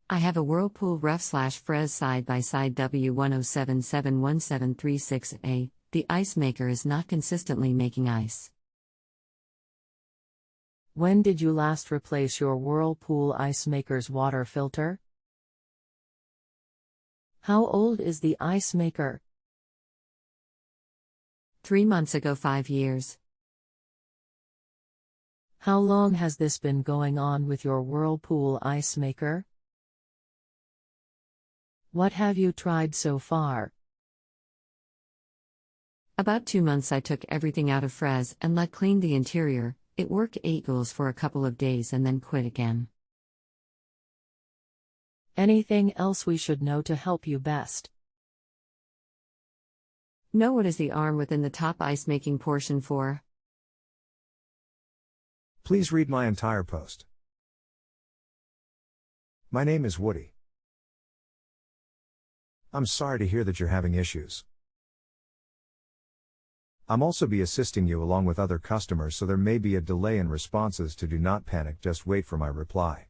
I have a Whirlpool ref/frez side-by-side W10771736A. The ice maker is not consistently making ice. When did you last replace your Whirlpool ice maker's water filter? How old is the ice maker? 3 months ago. 5 years. How long has this been going on with your Whirlpool ice maker? What have you tried so far? About 2 months. I took everything out of frez and let clean the interior. It worked equals for a couple of days and then quit again. Anything else we should know to help you best? Know what is the arm within the top ice making portion for? Please read my entire post. My name is Woody. I'm sorry to hear that you're having issues. I'm also be assisting you along with other customers, so there may be a delay in responses. Do not panic, just wait for my reply.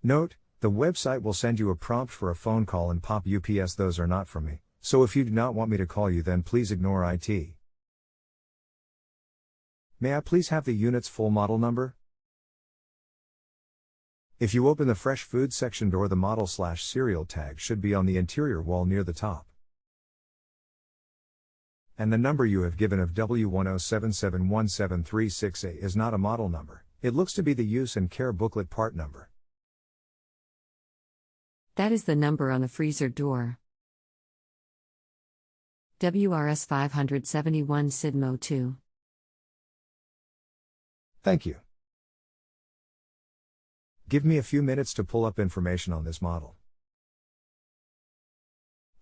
Note, the website will send you a prompt for a phone call and pop UPS. Those are not from me, so if you do not want me to call you, then please ignore IT. May I please have the unit's full model number? If you open the fresh food section door, the model/serial tag should be on the interior wall near the top. And the number you have given of W10771736A is not a model number. It looks to be the use and care booklet part number. That is the number on the freezer door. WRS571-02. Thank you. Give me a few minutes to pull up information on this model.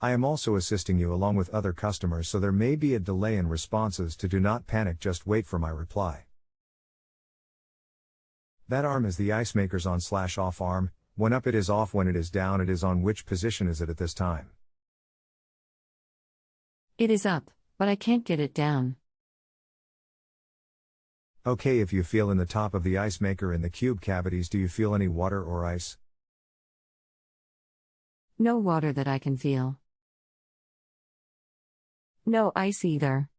I am also assisting you along with other customers, so there may be a delay in responses. Do not panic, just wait for my reply. That arm is the ice maker's on/off arm. When up it is off, when it is down it is on. Which position is it at this time? It is up, but I can't get it down. Okay, if you feel in the top of the ice maker in the cube cavities, do you feel any water or ice? No water that I can feel. No ice either.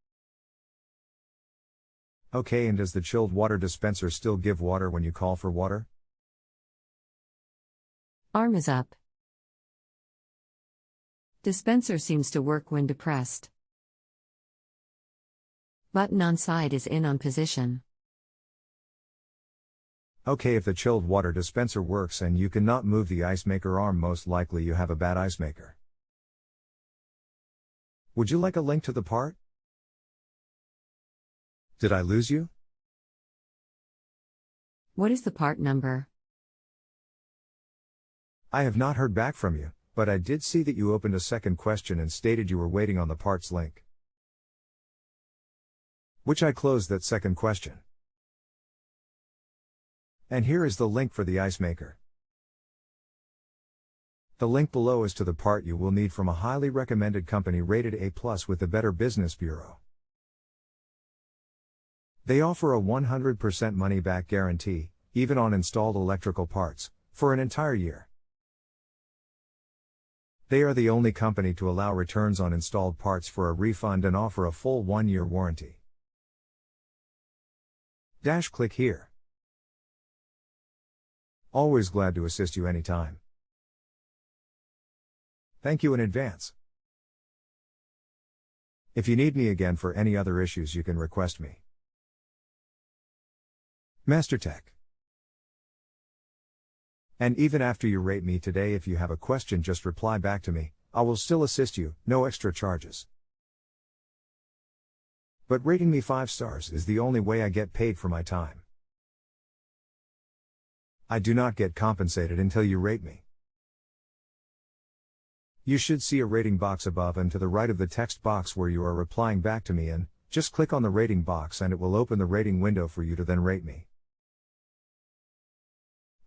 Okay, and does the chilled water dispenser still give water when you call for water? Arm is up. Dispenser seems to work when depressed. Button on side is in on position. Okay, if the chilled water dispenser works and you cannot move the ice maker arm, most likely you have a bad ice maker. Would you like a link to the part? Did I lose you? What is the part number? I have not heard back from you, but I did see that you opened a second question and stated you were waiting on the parts link, which I closed that second question. And here is the link for the ice maker. The link below is to the part you will need from a highly recommended company rated A+ with the Better Business Bureau. They offer a 100% money-back guarantee, even on installed electrical parts, for an entire year. They are the only company to allow returns on installed parts for a refund and offer a full 1-year warranty. Click here. Always glad to assist you anytime. Thank you in advance. If you need me again for any other issues, you can request me. MasterTech. And even after you rate me today, if you have a question, just reply back to me. I will still assist you, no extra charges. But rating me 5 stars is the only way I get paid for my time. I do not get compensated until you rate me. You should see a rating box above and to the right of the text box where you are replying back to me, and just click on the rating box and it will open the rating window for you to then rate me.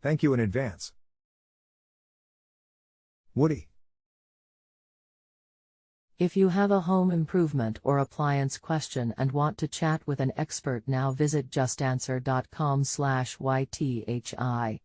Thank you in advance. Woody. If you have a home improvement or appliance question and want to chat with an expert now, visit justanswer.com/ythi.